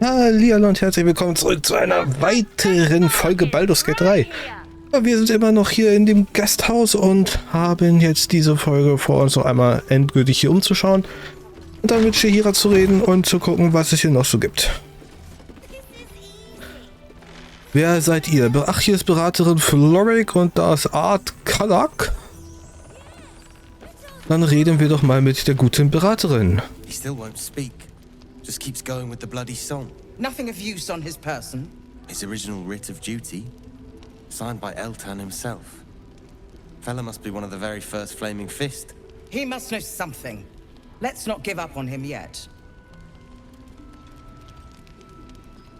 Hallihallo und herzlich willkommen zurück zu einer weiteren Folge Baldur's Gate 3. Ja, wir sind immer noch hier in dem Gasthaus und haben jetzt diese Folge vor uns noch einmal endgültig hier umzuschauen und dann mit Shahira zu reden und zu gucken, was es hier noch so gibt. Wer seid ihr? Ach, hier ist Beraterin Floric und da ist Art Kalak. Dann reden wir doch mal mit der guten Beraterin. He still won't speak. Just keeps going with the bloody song. Nothing of use on his person. His original writ of duty, signed by Eltan himself. Fella must be one of the very first Flaming Fist. He must know something. Let's not give up on him yet.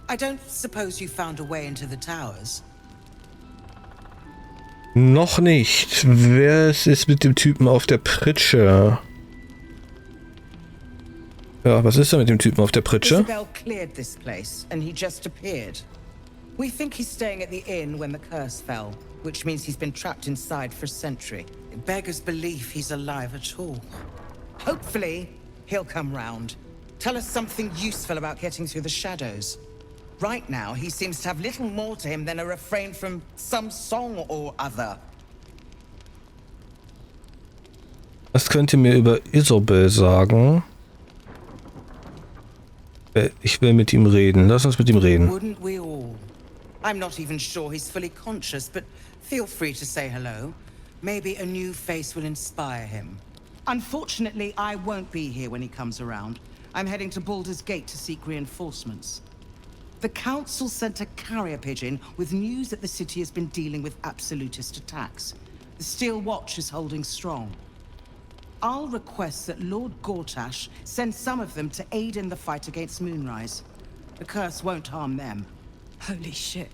I don't suppose you found a way into the towers? Noch nicht. Wer ist mit dem Typen auf der Pritsche? Ja, was ist da mit dem Typen auf der Pritsche? Isabel cleared this place and he just appeared. We think he's staying at the inn when the curse fell, which means he's been trapped inside for a century. It beggars belief he's alive at all. Hopefully, he'll come round. Tell us something useful about getting through the shadows. Right now, he seems to have little more to him than a refrain from some song or other. Was könnt ihr mir über Isabel sagen? Ich will mit ihm reden. Lass uns mit ihm reden. Wouldn't we all? I'm not even sure he's fully conscious, but feel free to say hello. Maybe a new face will inspire him. Unfortunately, I won't be here when he comes around. I'm heading to Baldur's Gate to seek reinforcements. The council sent a carrier pigeon with news that the city has been dealing with absolutist attacks. The Steel Watch is holding strong. I'll request that Lord Gortash send some of them to aid in the fight against Moonrise. The curse won't harm them. Holy shit.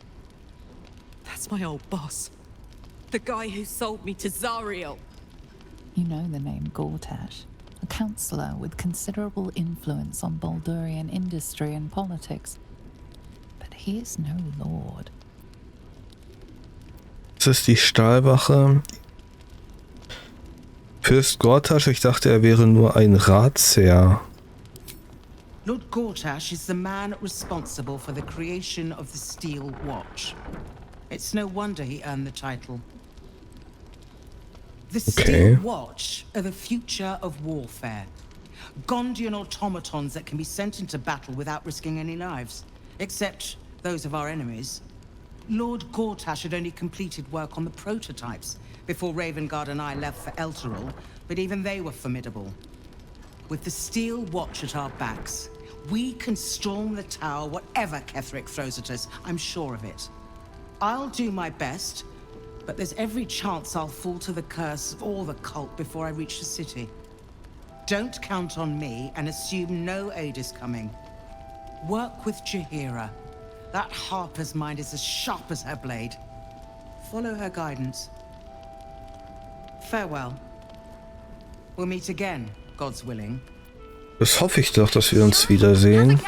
That's my old boss. The guy who sold me to Zariel. You know the name Gortash, a councillor with considerable influence on Baldurian industry and politics. But he is no lord. Das ist die Stahlwache. Fürst Gortash, ich dachte, er wäre nur ein Ratsherr. Lord Gortash is the man responsible for the creation of the Steel Watch. It's no wonder he earned the title. The Steel Watch are the future of warfare. Gondian automatons that can be sent into battle without risking any lives. Except those of our enemies. Lord Gortash had only completed work on the prototypes before Ravengard and I left for Elturel, but even they were formidable. With the Steel Watch at our backs, we can storm the tower whatever Ketheric throws at us, I'm sure of it. I'll do my best, but there's every chance I'll fall to the curse or the cult before I reach the city. Don't count on me and assume no aid is coming. Work with Jahira. That Harper's mind is as sharp as her blade. Follow her guidance. Farewell. We'll meet again, God's willing. Das hoffe ich doch, dass wir uns wiedersehen.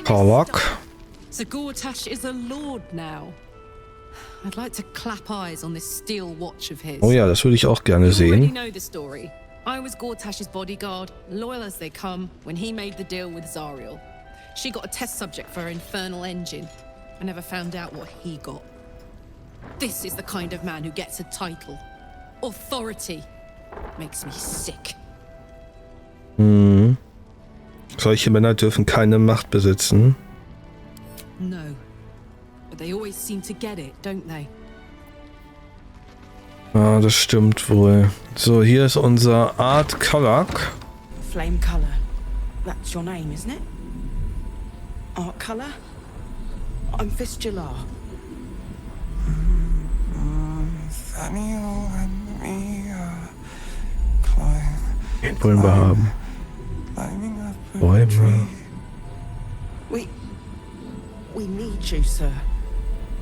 Kalak. So Gortash is a lord now. I'd like to clap eyes on this steel watch of his. Oh ja, das würde ich auch gerne You already sehen. know the story. I was Gortash's bodyguard, loyal as they come, when he made the deal with Zariel. She got a test subject for her infernal engine. I never found out what he got. This is the kind of man who gets a title. Authority. Makes me sick. Solche Männer dürfen keine Macht besitzen. No. But they always seem to get it, don't they? Ah, das stimmt wohl. So, hier ist unser Art Kalak. Flame Color. That's your name, isn't it? Art Color? I'm Fistula. Den wollen wir haben. Bäume. We need you, sir.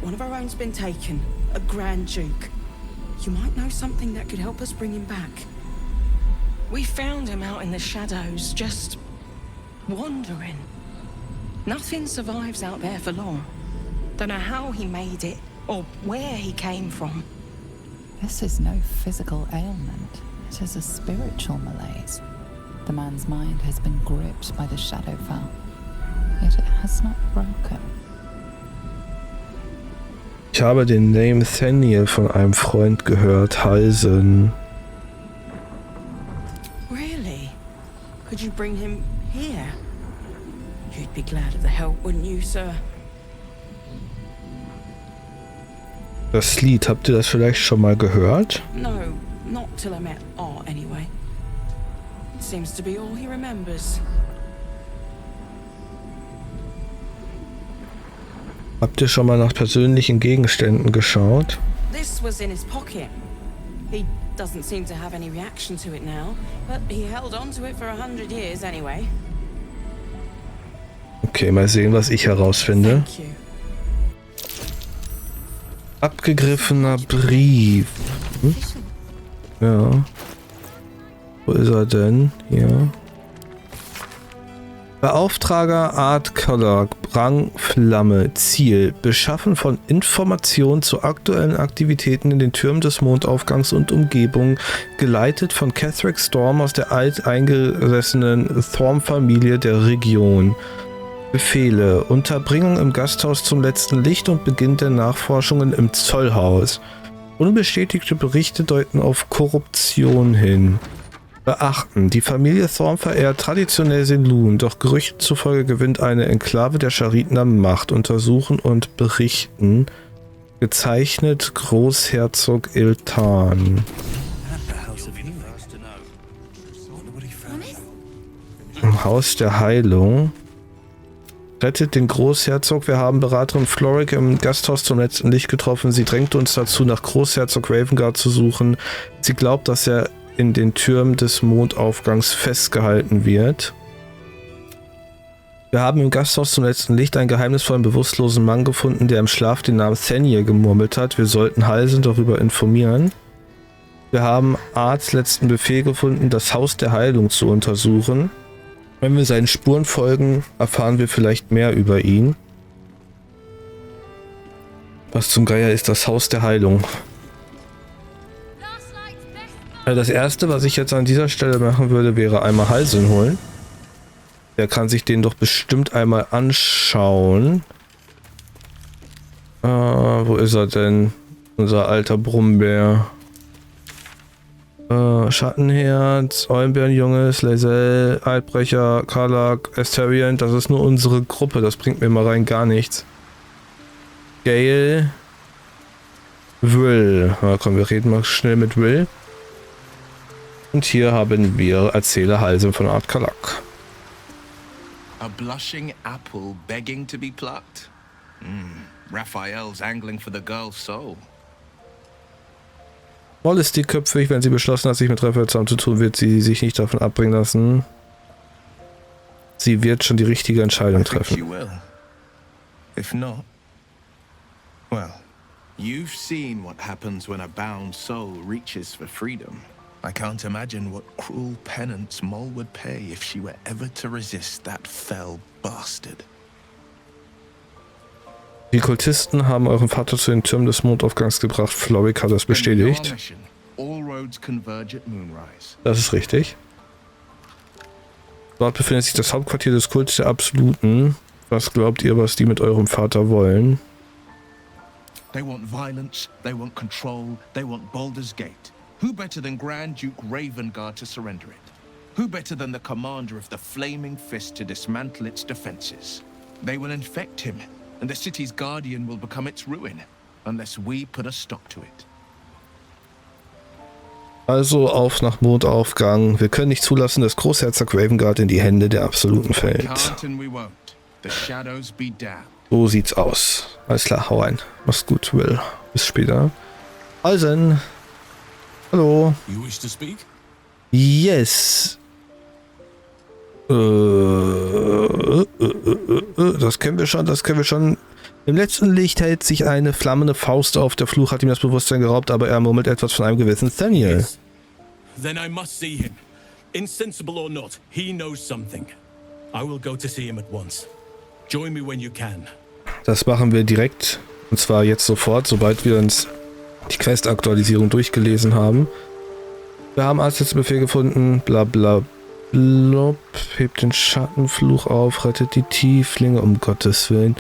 One of our own's been taken. A Grand Duke. You might know something that could help us bring him back. We found him out in the shadows, just wandering. Nothing survives out there for long. Don't know how he made it, or where he came from. This is no physical ailment. It is a spiritual malaise. The man's mind has been gripped by the Shadowfell. Yet it has not broken. Ich habe den Namen Nathaniel von einem Freund gehört, Halsen. Really? Could you bring him here? You'd be glad of the help, wouldn't you, sir? Das Lied, habt ihr das vielleicht schon mal gehört? No, not till I met Art, anyway. It seems to be all he remembers. Habt ihr schon mal nach persönlichen Gegenständen geschaut? This was in his pocket. He doesn't seem to have any reaction to it now, but he held on to it for 100 years anyway. Okay, mal sehen, was ich herausfinde. Thank you. Abgegriffener Brief. Hm? Ja. Wo ist er denn? Hier. Beauftrager Art Collar, Rang Flamme, Ziel, Beschaffen von Informationen zu aktuellen Aktivitäten in den Türmen des Mondaufgangs und Umgebung, geleitet von Catherick Storm aus der alteingesessenen Thorm-Familie der Region. Befehle, Unterbringung im Gasthaus zum letzten Licht und Beginn der Nachforschungen im Zollhaus. Unbestätigte Berichte deuten auf Korruption hin. Beachten, die Familie Thorm verehrt traditionell Selun, doch Gerüchten zufolge gewinnt eine Enklave der Schariten an Macht. Untersuchen und berichten. Gezeichnet Großherzog Iltan. Im Haus der Heilung. Rettet den Großherzog. Wir haben Beraterin Floric im Gasthaus zum letzten Licht getroffen. Sie drängte uns dazu, nach Großherzog Ravengard zu suchen. Sie glaubt, dass er in den Türmen des Mondaufgangs festgehalten wird. Wir haben im Gasthaus zum letzten Licht einen geheimnisvollen, bewusstlosen Mann gefunden, der im Schlaf den Namen Nathaniel gemurmelt hat. Wir sollten Halsen darüber informieren. Wir haben Arts letzten Befehl gefunden, das Haus der Heilung zu untersuchen. Wenn wir seinen Spuren folgen, erfahren wir vielleicht mehr über ihn. Was zum Geier ist das Haus der Heilung? Das erste, was ich jetzt an dieser Stelle machen würde, wäre einmal Halsen holen. Der kann sich den doch bestimmt einmal anschauen. Wo ist er denn? Unser alter Brummbär. Schattenherz, Eulenbärenjunges, Lae'zel, Eidbrecher, Karlak, Asterion. Das ist nur unsere Gruppe. Das bringt mir mal rein gar nichts. Gale. Will. Na komm, wir reden mal schnell mit Will. Und hier haben wir Erzähler Halsen von Art Kalak. A blushing apple begging to be plucked. Raphael's angling for the girl's soul. Moll ist dickköpfig, wenn sie beschlossen hat, sich mit Raphael zusammenzutun, wird sie sich nicht davon abbringen lassen. Sie wird schon die richtige Entscheidung treffen. If not, well, you've seen what happens when a bound soul reaches for freedom. I can't imagine what cruel penance Moll would pay if she were ever to resist that fell bastard. Die Kultisten haben euren Vater zu den Türmen des Mondaufgangs gebracht. Floric hat das bestätigt. Das ist richtig. Dort befindet sich das Hauptquartier des Kults der Absoluten. Was glaubt ihr, was die mit eurem Vater wollen? They want violence, they want control, they want Baldur's Gate. Who better than Grand Duke Ravengard to surrender it? Who better than the commander of the Flaming Fist to dismantle its defenses? They will infect him, and the city's guardian will become its ruin, unless we put a stop to it. Also auf nach Mondaufgang. Wir können nicht zulassen, dass Großherzog Ravengard in die Hände der Absoluten fällt. So sieht's aus. Alles klar, hau ein. Mach's gut, Will. Bis später. Halsen. Hallo. Yes. Das kennen wir schon. Im letzten Licht hält sich eine flammende Faust auf. Der Fluch hat ihm das Bewusstsein geraubt, aber er murmelt etwas von einem gewissen Nathaniel. Then I must see him. Insensible or not, he knows something. I will go to see him at once. Join me when you can. Das machen wir direkt. Und zwar jetzt sofort, sobald wir uns die Quest-Aktualisierung durchgelesen haben. Wir haben als letzten Befehl gefunden, bla bla Blub, hebt den Schattenfluch auf, rettet die Tieflinge, um Gottes Willen.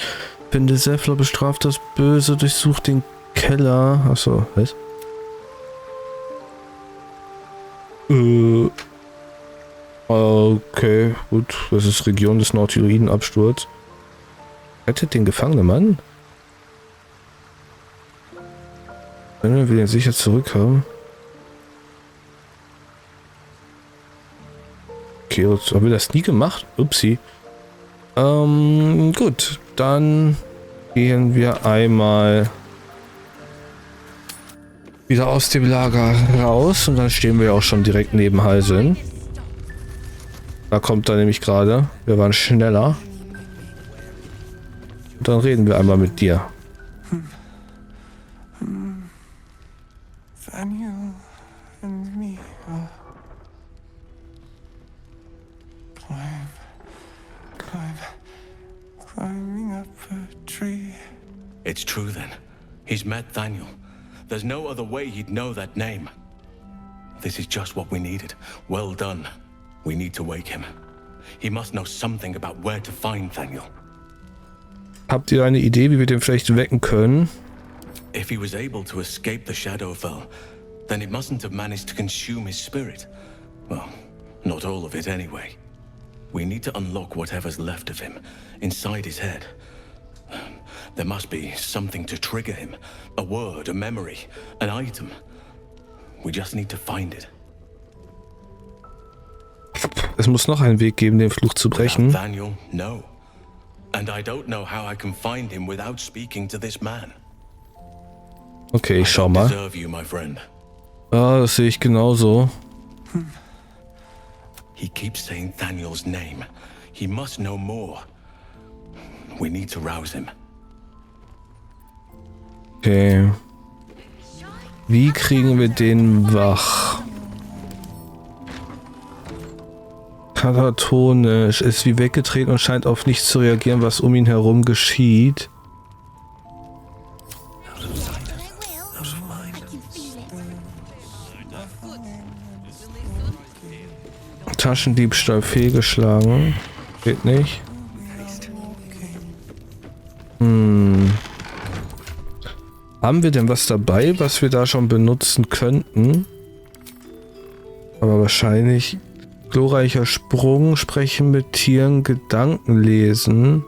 Finde Zephyr, bestraft das Böse, durchsucht den Keller. Achso, was? Okay, gut. Das ist Region des Nautiloiden-Absturz. Rettet den gefangenen Mann? Wenn wir den sicher zurückhaben. Okay, jetzt haben wir das nie gemacht. Upsi. Gut. Dann gehen wir einmal wieder aus dem Lager raus. Und dann stehen wir auch schon direkt neben Halsin. Da kommt er nämlich gerade. Wir waren schneller. Und dann reden wir einmal mit dir. Daniel and me are climbing up a tree. It's true then. He's met Daniel. There's no other way he'd know that name. This is just what we needed. Well done. We need to wake him. He must know something about where to find Daniel. Habt ihr eine Idee, wie wir den vielleicht wecken können? If he was able to escape the Shadowfell, then it mustn't have managed to consume his spirit. Well, not all of it anyway. We need to unlock whatever's left of him, inside his head. There must be something to trigger him. A word, a memory, an item. We just need to find it. Es muss noch einen Weg geben, den Fluch zu brechen. Without Daniel, no. And I don't know how I can find him without speaking to this man. Okay, ich schau mal. Ah, das sehe ich genauso. He keeps saying Daniel's name. He must know more. We need to rouse him. Okay. Wie kriegen wir den wach? Katatonisch, ist wie weggetreten und scheint auf nichts zu reagieren, was um ihn herum geschieht. Taschendiebstahl fehlgeschlagen. Geht nicht. Haben wir denn was dabei, was wir da schon benutzen könnten? Aber wahrscheinlich glorreicher Sprung, sprechen mit Tieren, Gedanken lesen.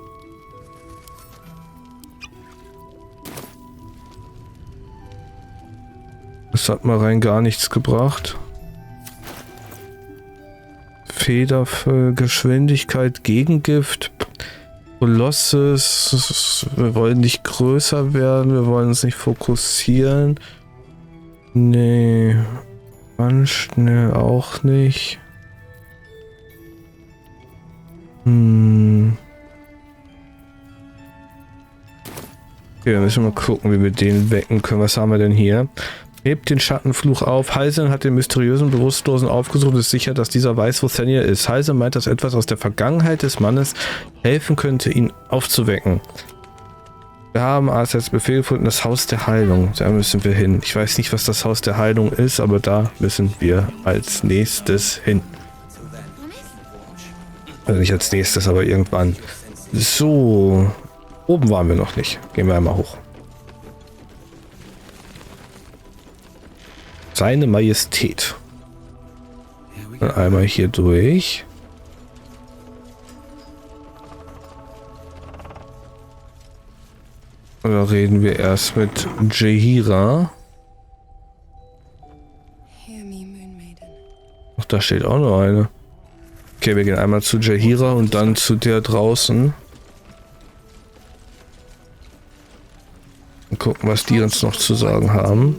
Das hat mal rein gar nichts gebracht. Federfüll, Geschwindigkeit, Gegengift, Kolossus. Wir wollen nicht größer werden, wir wollen uns nicht fokussieren. Nee, ganz schnell auch nicht. Okay, dann müssen wir mal gucken, wie wir den wecken können. Was haben wir denn hier? Hebt den Schattenfluch auf. Halsin hat den mysteriösen Bewusstlosen aufgesucht und ist sicher, dass dieser weiß, wo Thania ist. Halsin meint, dass etwas aus der Vergangenheit des Mannes helfen könnte, ihn aufzuwecken. Wir haben als Befehl gefunden, das Haus der Heilung. Da müssen wir hin. Ich weiß nicht, was das Haus der Heilung ist, aber da müssen wir als nächstes hin. Also nicht als nächstes, aber irgendwann. So. Oben waren wir noch nicht. Gehen wir einmal hoch. Seine Majestät. Dann einmal hier durch. Und dann reden wir erst mit Jaheira. Ach, da steht auch noch eine. Okay, wir gehen einmal zu Jaheira und dann zu der draußen. Und gucken, was die uns noch zu sagen haben.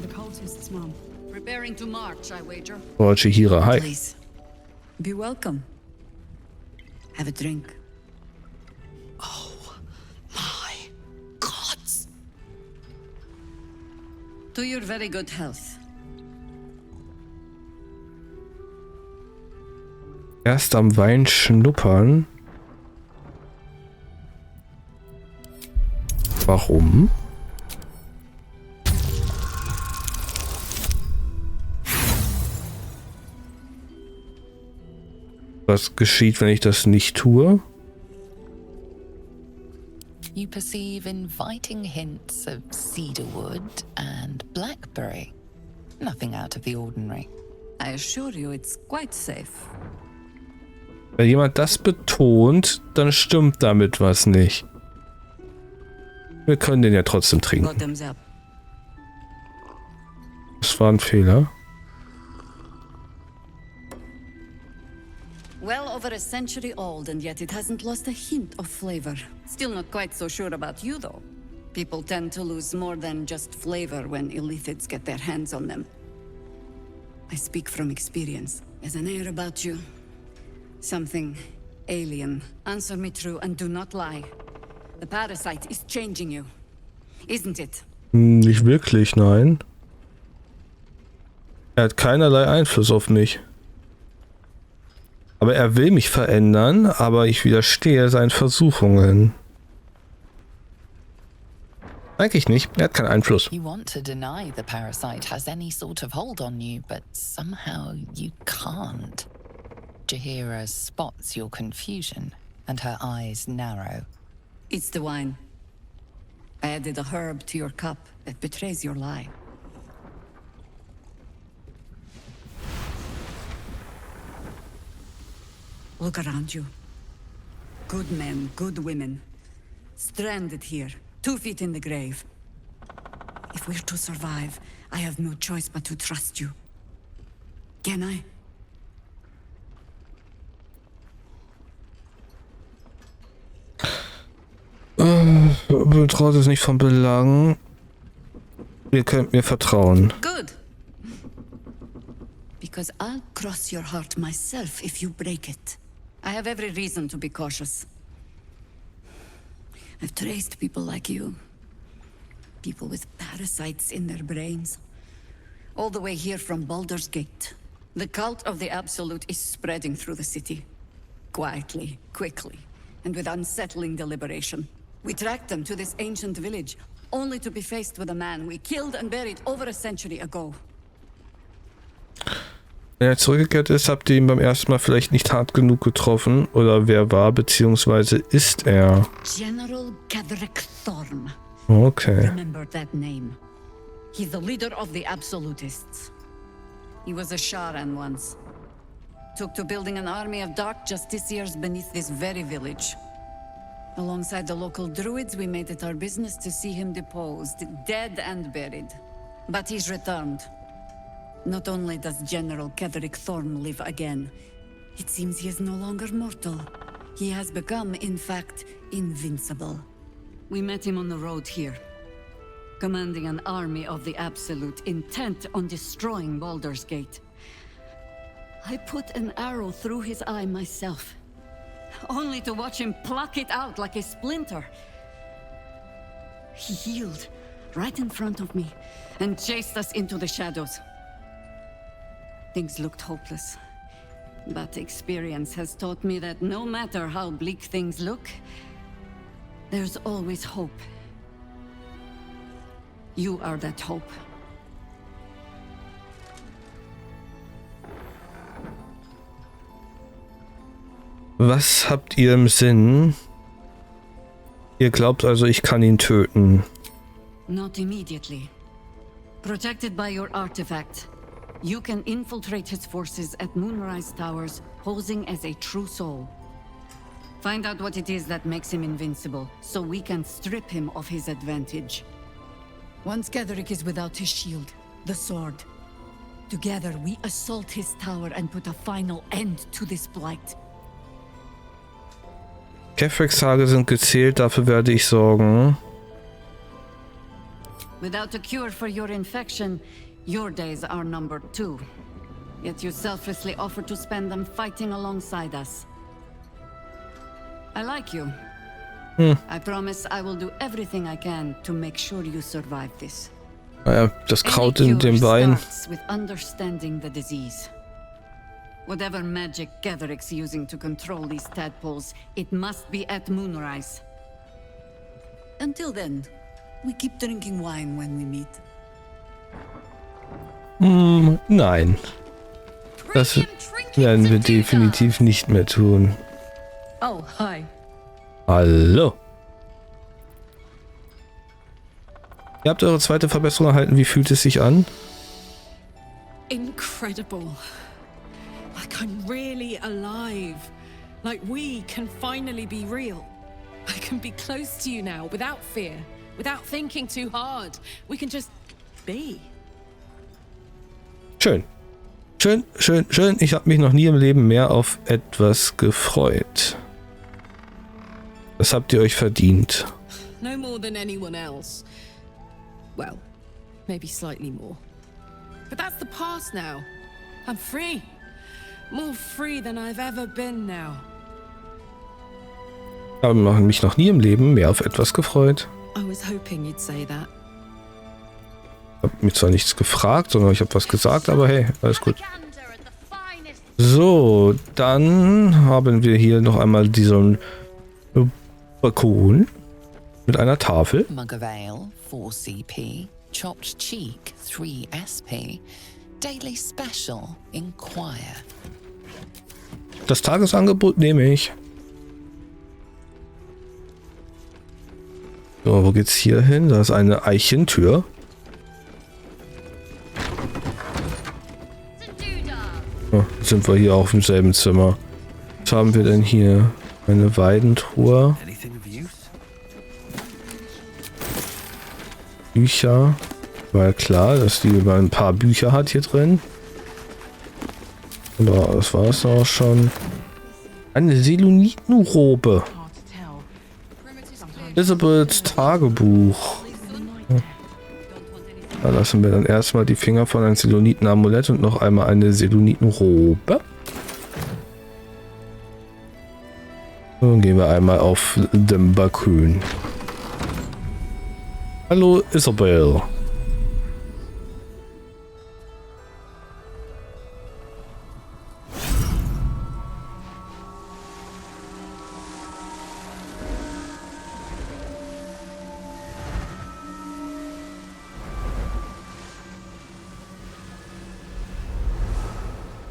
Oh, Jaheira, hi. Please, be welcome. Have a drink. Oh, my gods. To your very good health. Erst am Wein schnuppern. Warum? was geschieht, wenn ich das nicht tue? You perceive inviting hints of cedarwood and blackberry. Nothing out of the ordinary. I assure you it's quite safe. Wenn jemand das betont, dann stimmt damit was nicht. Wir können den ja trotzdem trinken. Bottoms up. Das war ein Fehler. Well over a century old, and yet it hasn't lost a hint of flavor. Still not quite so sure about you, though. People tend to lose more than just flavor when illithids get their hands on them. I speak from experience. There's an air about you. Something alien. Answer me true and do not lie. The parasite is changing you, isn't it? Nicht wirklich, nein. Er hat keinerlei Einfluss auf mich. Aber er will mich verändern, aber ich widerstehe seinen Versuchungen. Eigentlich nicht, er hat keinen Einfluss. You want to deny the parasite has any sort of hold on you, but somehow you can't. Jahira spots your confusion, and her eyes narrow. It's the wine. I added a herb to your cup that betrays your lie. Look around you. Good men, good women. Stranded here, 2 feet in the grave. If we're to survive, I have no choice but to trust you. Can I? Betraut es nicht von Belang. Ihr könnt mir vertrauen. Good. Because I'll cross your heart myself if you break it. I have every reason to be cautious. I've traced people like you. People with parasites in their brains. All the way here from Baldur's Gate. The cult of the Absolute is spreading through the city. Quietly, quickly, and with unsettling deliberation. We tracked them to this ancient village, only to be faced with a man we killed and buried over a century ago. Wenn er zurückgekehrt ist, habt ihr ihn beim ersten Mal vielleicht nicht hart genug getroffen. Oder wer war, beziehungsweise ist er? General Cadric Thorm. Okay. Remember that name. He's the leader of the Absolutists. He was a Sharan once. Took to building an army of dark justiciars beneath this very village. Alongside the local druids, we made it our business to see him deposed, dead and buried. But he's returned. Not only does General Cadric Thorm live again, it seems he is no longer mortal. He has become, in fact, invincible. We met him on the road here, commanding an army of the Absolute, intent on destroying Baldur's Gate. I put an arrow through his eye myself, only to watch him pluck it out like a splinter. He healed right in front of me and chased us into the shadows. Things looked hopeless, but experience has taught me that no matter how bleak things look, there's always hope. You are that hope. Was habt ihr im Sinn? Ihr glaubt also, ich kann ihn töten. Not immediately. Protected by your artifact, you can infiltrate his forces at Moonrise Towers, posing as a true soul. Find out what it is that makes him invincible, so we can strip him of his advantage. Once Cadric is without his shield, the sword, together we assault his tower and put a final end to this blight. Kefrix Tage sind gezählt, dafür werde ich sorgen. Without a cure for your infection, your days are numbered too. Yet you selflessly offer to spend them fighting alongside us. I like you. I promise I will do everything I can to make sure you survive this. Naja, das Kraut in dem Bein. Starts with understanding the disease. Whatever magic Gadric's using to control these tadpoles, it must be at Moonrise. Until then, we keep drinking wine when we meet. Nein. Das, Werden wir definitiv nicht mehr tun. Oh, hi. Hallo. Ihr habt eure zweite Verbesserung erhalten. Wie fühlt es sich an? Incredible. Like I'm really alive. Like we can finally be real. I can be close to you now without fear, without thinking too hard. We can just be. Schön. Schön, schön, schön. Ich habe mich noch nie im Leben mehr auf etwas gefreut. Das habt ihr euch verdient. No more than anyone else. Well, maybe slightly more. But that's the past now. I'm free. More free than I've ever been now. Ich habe mich noch nie im Leben mehr auf etwas gefreut. I was hoping you'd say that. Ich habe mich zwar nichts gefragt, sondern ich habe was gesagt, aber hey, alles gut. So, dann haben wir hier noch einmal diesen Balkon mit einer Tafel. Mug of ale, 4 CP. Chopped cheek, 3 SP. Daily special, inquire. Das Tagesangebot nehme ich. So, wo geht's hier hin? Da ist eine Eichentür. Oh, sind wir hier auch im selben Zimmer. Was haben wir denn hier? Eine Weidentruhe. Bücher. War ja klar, dass die über ein paar Bücher hat hier drin. Aber das war es auch schon. Eine Selonitenrobe. Isabels Tagebuch. Da lassen wir dann erstmal die Finger von einem Seloniten-Amulett und noch einmal eine Selonitenrobe. Dann gehen wir einmal auf den Balkon. Hallo Isabel.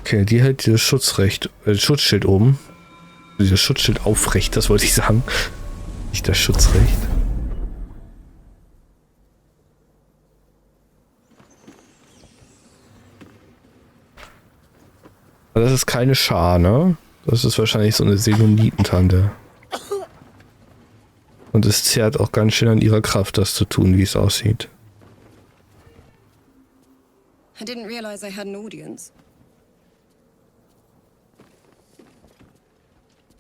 Okay, die hält dieses Schutzschild oben. Dieses Schutzschild aufrecht, das wollte ich sagen. Nicht das Schutzrecht. Aber das ist keine Schar, ne? Das ist wahrscheinlich so eine Selonitentante. Und es zehrt auch ganz schön an ihrer Kraft, das zu tun, wie es aussieht. I didn't realize I had an audience.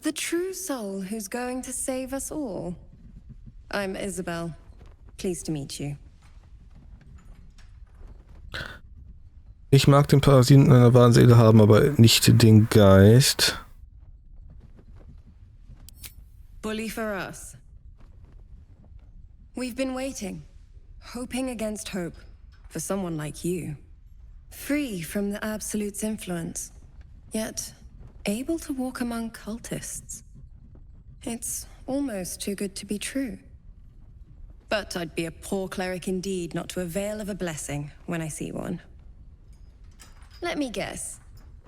The true soul who's going to save us all. I'm Isabel. Pleased to meet you. Ich mag den Parasiten einer wahren Seele haben, aber nicht den Geist. Bully for us. We've been waiting, hoping against hope, for someone like you. Free from the Absolute's influence, yet able to walk among cultists. It's almost too good to be true. But I'd be a poor cleric indeed not to avail of a blessing when I see one. Let me guess.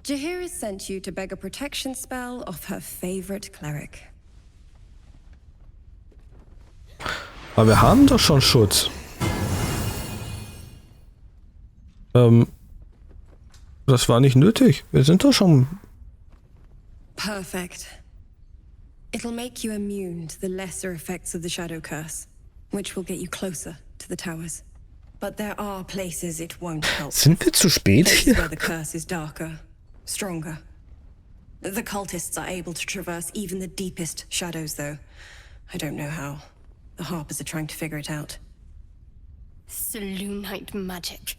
Jaheira sent you to beg a protection spell off her favorite cleric. Aber wir haben doch schon Schutz. Das war nicht nötig. Wir sind doch schon... Perfect. It'll make you immune to the lesser effects of the Shadow Curse, which will get you closer to the towers. But there are places it won't help. Sind wir zu spät Places hier? where the curse is darker, stronger. The cultists are able to traverse even the deepest shadows, though. I don't know how. The Harpers are trying to figure it out. Selûnite magic.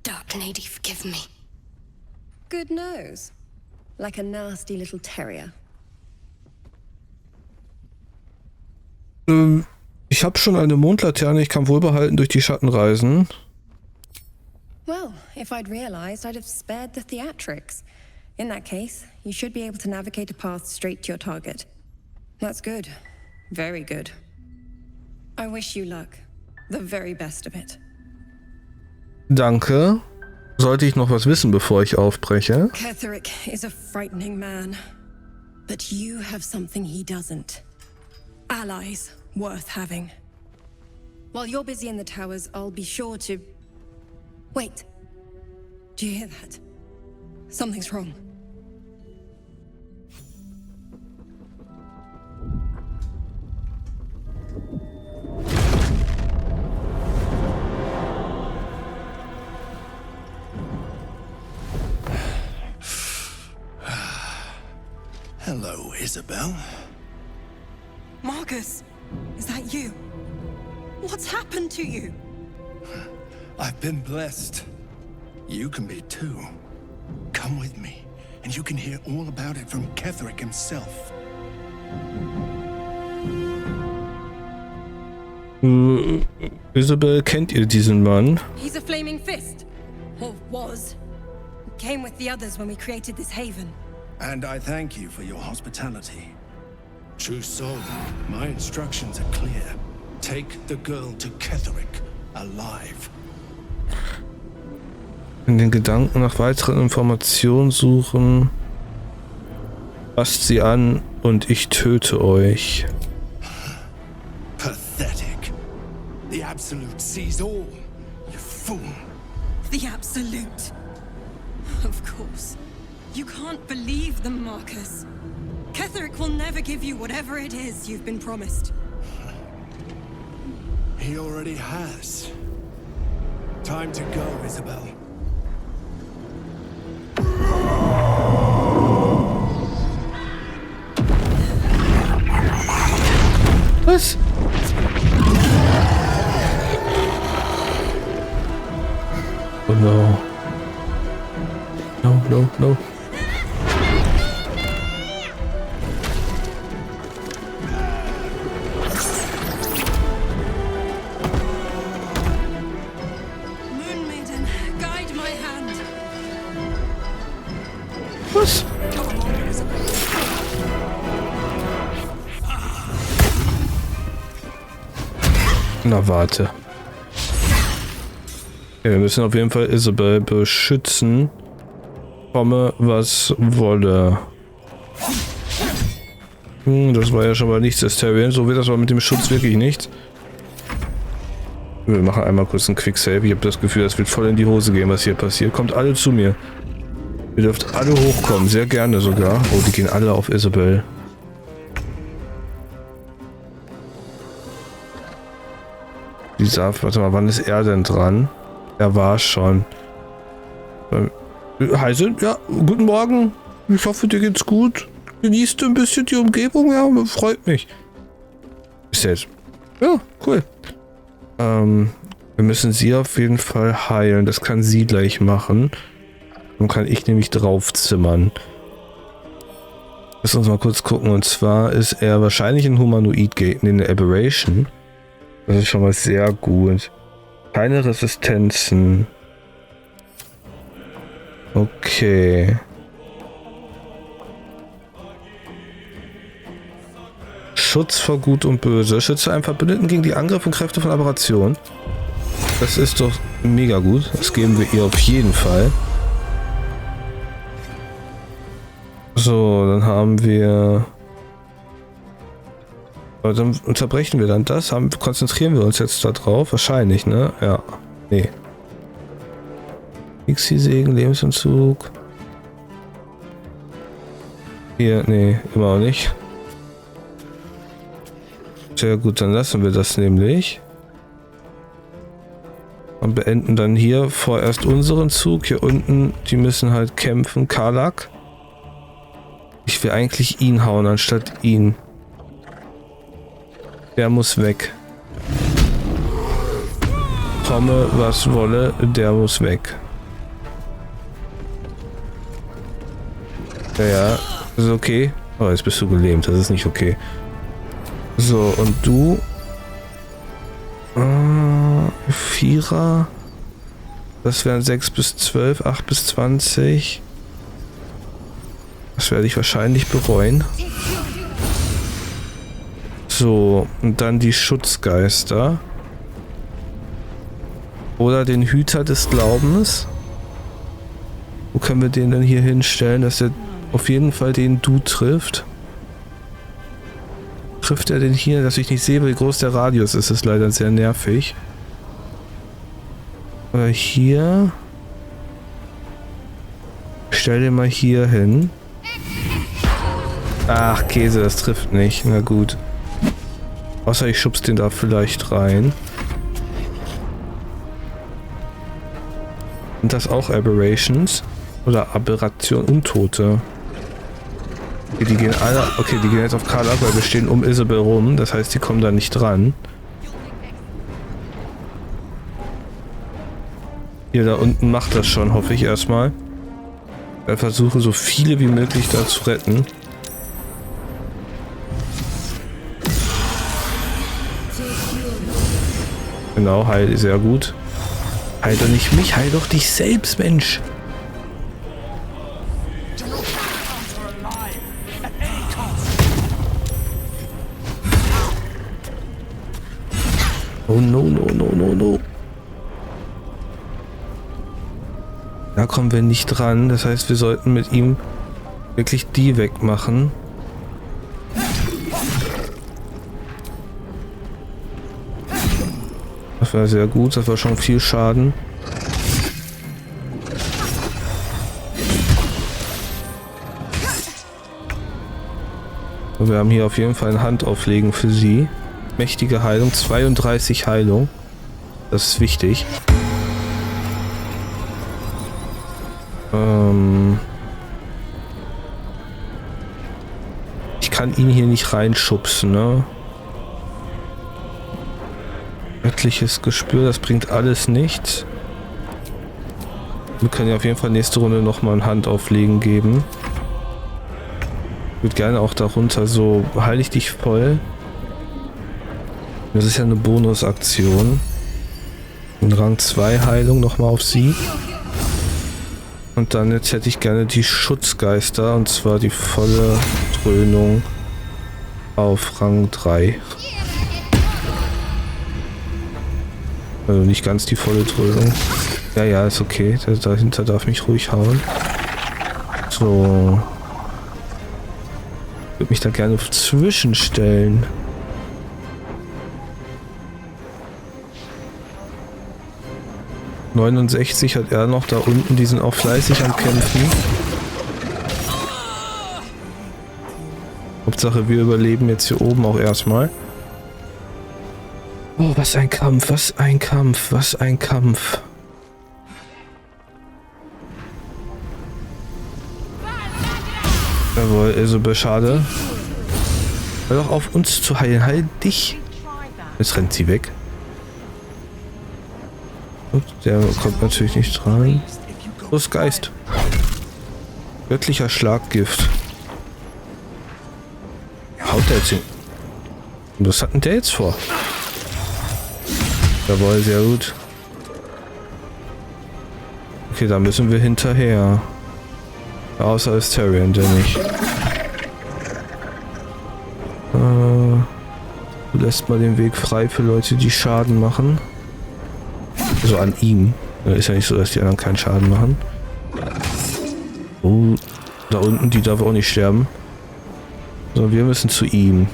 Dark Lady, forgive me. Good nose. Like a nasty little terrier. Ich habe schon eine Mondlaterne, ich kann wohlbehalten durch die Schatten reisen. Well, if I'd realized, I'd have spared the theatrics. In that case, you should be able to navigate a path straight to your target. That's good. Very good. I wish you luck. The very best of it. Danke. sollte ich noch was wissen, bevor ich aufbreche? Ketherick is a frightening man. But you have something he doesn't. Allies worth having. While you're busy in the towers, I'll be sure to... Wait. Do you hear that? Something's wrong. Hello, Isabel. Marcus, is that you? What's happened to you? I've been blessed. You can be too. Come with me, and you can hear all about it from Ketherick himself. Isabel, kennt ihr diesen Mann? He's a flaming fist. Or was. Came with the others when we created this haven. And I thank you for your hospitality. True soul, my instructions are clear. Take the girl to Ketherick, alive. In den Gedanken nach weiteren Informationen suchen. Fasst sie an und ich töte euch. Pathetic. The Absolute sees all. You fool. The Absolute. Of course. You can't believe them, Marcus. Ketherick will never give you whatever it is you've been promised. He already has. Time to go, Isabel. Was? Oh no. No. Moon Maiden, guide my hand. Was? Na warte. Okay, wir müssen auf jeden Fall Isabel beschützen. Komme, was wolle. Das war ja schon mal nichts, Asterion. So wird das aber mit dem Schutz wirklich nichts. Wir machen einmal kurz einen Quicksave. Ich habe das Gefühl, das wird voll in die Hose gehen, was hier passiert. Kommt alle zu mir. Ihr dürft alle hochkommen, sehr gerne sogar. Oh, die gehen alle auf Isabel. Warte mal, wann ist er denn dran? Er war schon. Heise, ja, guten Morgen. Ich hoffe, dir geht's gut. Genießt du ein bisschen die Umgebung? Ja, freut mich. Ist jetzt. Ja, cool. Wir müssen sie auf jeden Fall heilen. Das kann sie gleich machen. Dann kann ich nämlich draufzimmern. Lass uns mal kurz gucken. Und zwar ist er wahrscheinlich ein Humanoid-Gegner, eine Aberration. Das ist schon mal sehr gut. Keine Resistenzen. Okay. Schutz vor Gut und Böse. Schütze einen Verbündeten gegen die Angriffe und Kräfte von Aberration. Das ist doch mega gut. Das geben wir ihr auf jeden Fall. So, dann haben wir... Aber dann unterbrechen wir dann das. Konzentrieren wir uns jetzt da drauf. Wahrscheinlich, ne? Ja. Nee. Pixie-Segen, Lebensentzug. Hier, nee, immer auch nicht. Sehr gut, dann lassen wir das nämlich. Und beenden dann hier vorerst unseren Zug. Hier unten, die müssen halt kämpfen. Karlak. Ich will eigentlich ihn hauen, anstatt ihn. Der muss weg. Komme, was wolle, der muss weg. Ja, ist okay. Oh, jetzt bist du gelähmt, das ist nicht okay. So, und du? Vierer. Das wären 6 bis 12, 8 bis 20. Das werde ich wahrscheinlich bereuen. So, und dann die Schutzgeister. Oder den Hüter des Glaubens. Wo können wir den denn hier hinstellen, dass er auf jeden Fall den Du trifft? Trifft er den hier, dass ich nicht sehe, wie groß der Radius ist? Das ist leider sehr nervig. Aber hier... Stell den mal hier hin. Ach, Käse, das trifft nicht. Na gut. Außer ich schub's den da vielleicht rein. Sind das auch Aberrations? Oder Aberration? Untote? Okay, die gehen alle... Okay, die gehen jetzt auf Karl ab, weil wir stehen um Isabel rum. Das heißt, die kommen da nicht dran. Hier da unten macht das schon, hoffe ich erstmal. Ich versuche, so viele wie möglich da zu retten. Genau, heil, sehr gut. Heil doch nicht mich, heil doch dich selbst, Mensch. Oh no, no, no, no, no. Da kommen wir nicht dran. Das heißt, wir sollten mit ihm wirklich die wegmachen. Das war sehr gut. Das war schon viel Schaden. Und wir haben hier auf jeden Fall ein Handauflegen für sie. Mächtige Heilung. 32 Heilung. Das ist wichtig. Ich kann ihn hier nicht reinschubsen, ne? Göttliches Gespür, das bringt alles nichts. Wir können ja auf jeden Fall nächste Runde nochmal ein Handauflegen geben. Ich würde gerne auch darunter so, heile ich dich voll. Das ist ja eine Bonusaktion. In Rang 2 Heilung nochmal auf sie. Und dann jetzt hätte ich gerne die Schutzgeister, und zwar die volle Dröhnung auf Rang 3. Also nicht ganz die volle Dröhnung. Ja, ja, ist okay. Dahinter darf mich ruhig hauen. So. Ich würde mich da gerne zwischenstellen. ...69 hat er noch da unten, die sind auch fleißig am Kämpfen. Hauptsache wir überleben jetzt hier oben auch erstmal. Oh, was ein Kampf, was ein Kampf, was ein Kampf. Jawohl, Isabel, schade. Hör doch auf, uns zu heilen, heil dich. Jetzt rennt sie weg. Der kommt natürlich nicht dran. Los, Geist. Göttlicher Schlaggift. Haut der jetzt hin. Und was hat denn der jetzt vor? Jawohl, sehr gut. Okay, da müssen wir hinterher. Außer ist Tyrion, der nicht. Du lässt mal den Weg frei für Leute, die Schaden machen. Also an ihm. Ist ja nicht so, dass die anderen keinen Schaden machen. Oh, da unten, die darf auch nicht sterben. So, wir müssen zu ihm.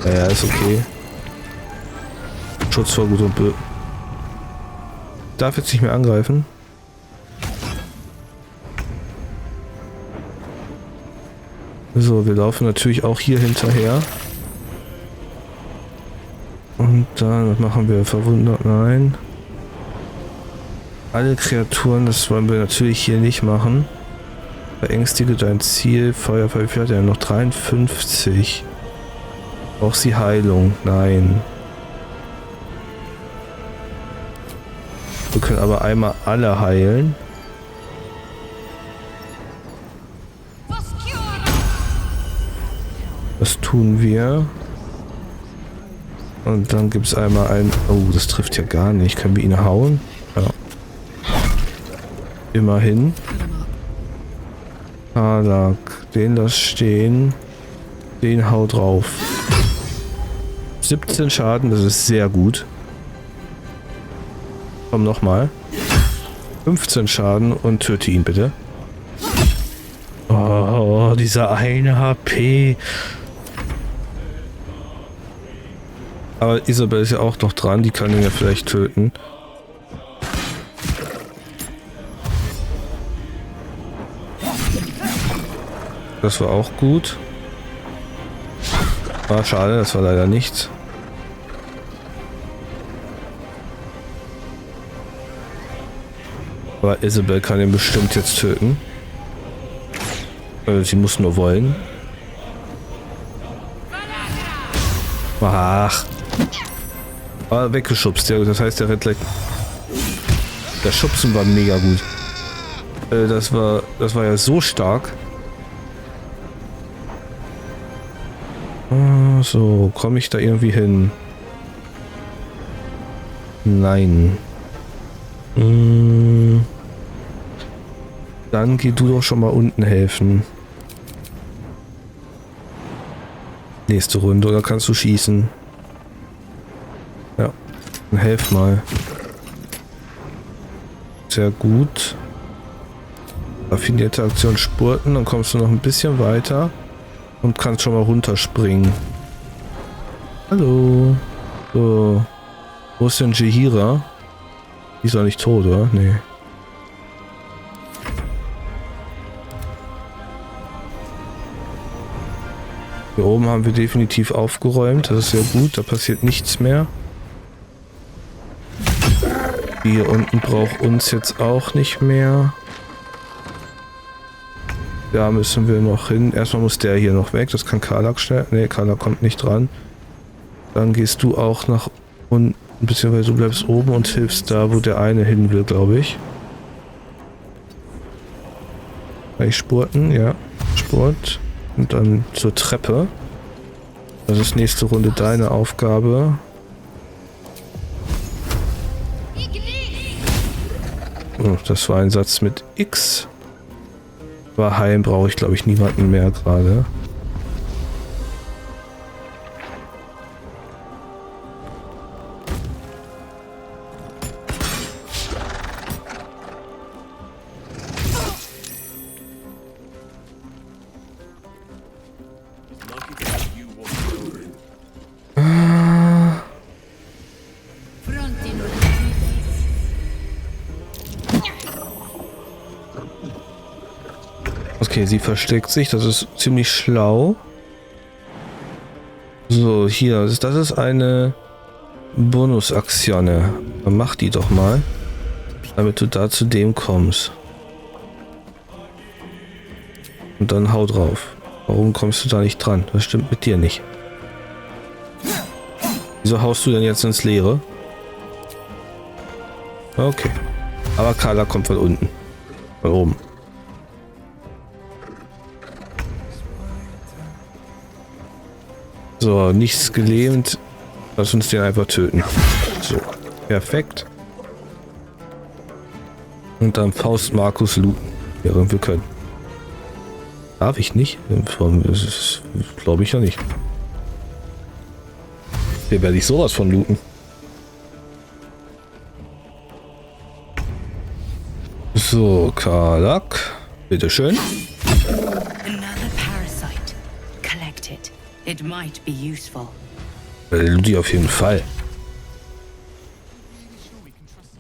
Ja, ist okay. Schutz vor Gut und Böse. Darf jetzt nicht mehr angreifen. So, wir laufen natürlich auch hier hinterher. Und dann, was machen wir? Verwundert? Nein. Alle Kreaturen, das wollen wir natürlich hier nicht machen. Verängstige dein Ziel. Feuerpfeil hat ja noch 53. Braucht sie Heilung? Nein. Wir können aber einmal alle heilen. Das tun wir. Und dann gibt es einmal ein... Oh, das trifft ja gar nicht. Können wir ihn hauen? Ja. Immerhin. Halak. Den lass stehen. Den hau drauf. 17 Schaden, das ist sehr gut. Komm nochmal. 15 Schaden und töte ihn bitte. Oh, dieser eine HP. Aber Isabel ist ja auch noch dran, die kann ihn ja vielleicht töten. Das war auch gut. War schade, das war leider nichts. Aber Isabel kann ihn bestimmt jetzt töten. Sie muss nur wollen. Ach. Ah, weggeschubst. Ja, das heißt, der rennt gleich. Der Schubsen war mega gut. Das war ja so stark. So, komme ich da irgendwie hin? Nein. Dann geh du doch schon mal unten helfen. Nächste Runde, oder kannst du schießen? Ja, dann helf mal. Sehr gut. Raffinierte Aktion spurten, dann kommst du noch ein bisschen weiter und kannst schon mal runterspringen. Hallo. So. Wo ist denn Jehira? Die ist doch nicht tot, oder? Nee. Hier oben haben wir definitiv aufgeräumt. Das ist sehr gut. Da passiert nichts mehr. Die hier unten braucht uns jetzt auch nicht mehr. Da müssen wir noch hin. Erstmal muss der hier noch weg. Das kann Karlak schnell. Ne, Karlak kommt nicht dran. Dann gehst du auch nach unten. Beziehungsweise du bleibst oben und hilfst da, wo der eine hin will, glaube ich. Gleich spurten, ja. Spurt. Und dann zur Treppe. Das ist nächste Runde deine Aufgabe. Oh, das war ein Satz mit X. War heilen brauche ich, glaube ich, niemanden mehr gerade. Okay, sie versteckt sich, das ist ziemlich schlau. So, hier, das ist eine Bonusaktion. Dann mach die doch mal, damit du da zu dem kommst. Und dann hau drauf. Warum kommst du da nicht dran? Das stimmt mit dir nicht. Wieso haust du denn jetzt ins Leere? Okay. Aber Carla kommt von unten. Von oben. So, nichts gelähmt. Lass uns den einfach töten. So, perfekt. Und dann Faust Markus looten, während wir können. Darf ich nicht? Glaube ich ja nicht. Hier werde ich sowas von looten. So, Karlak. Bitteschön. It might be useful. Die auf jeden Fall.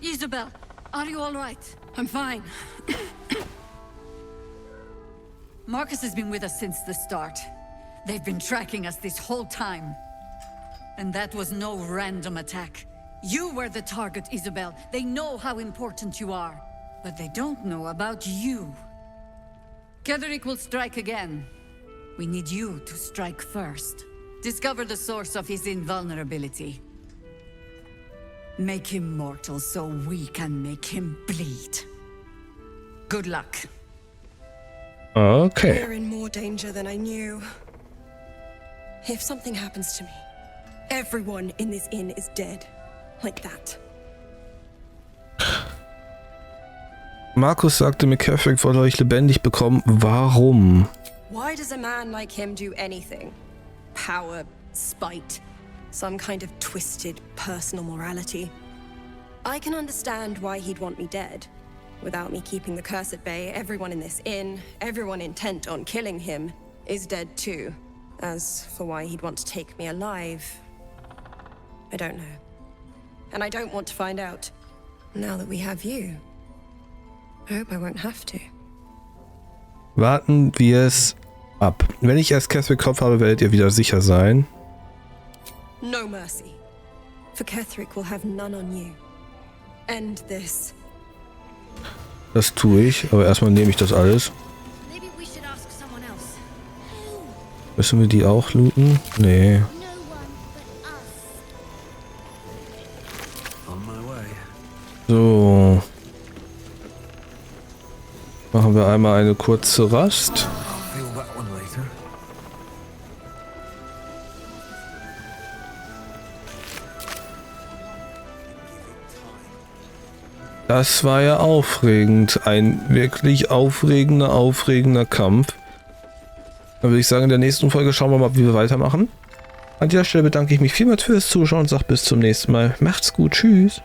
Isabel, are you all right? I'm fine. Marcus has been with us since the start. They've been tracking us this whole time. And that was no random attack. You were the target, Isabel. They know how important you are. But they don't know about you. Ketheric will strike again. We need you to strike first. Discover the source of his invulnerability. Make him mortal so we can make him bleed. Good luck. Okay. We're in more danger than I knew. If something happens to me, everyone in this inn is dead. Like that. Markus sagte mir, Ketheric wollte euch lebendig bekommen. Warum? Why does a man like him do anything? Power, spite, some kind of twisted personal morality. I can understand why he'd want me dead. Without me keeping the curse at bay, everyone in this inn, everyone intent on killing him, is dead too. As for why he'd want to take me alive, I don't know. And I don't want to find out. Now that we have you, I hope I won't have to. Warten wir es ab. Wenn ich erst Ketheric Kopf habe, werdet ihr wieder sicher sein. No mercy. For Ketheric will have none on you. End this. Das tue ich, aber erstmal nehme ich das alles. Müssen wir die auch looten? Nee. So. Machen wir einmal eine kurze Rast. Das war ja aufregend. Ein wirklich aufregender Kampf. Dann würde ich sagen, in der nächsten Folge schauen wir mal, wie wir weitermachen. An dieser Stelle bedanke ich mich vielmals fürs Zuschauen und sage bis zum nächsten Mal. Macht's gut. Tschüss.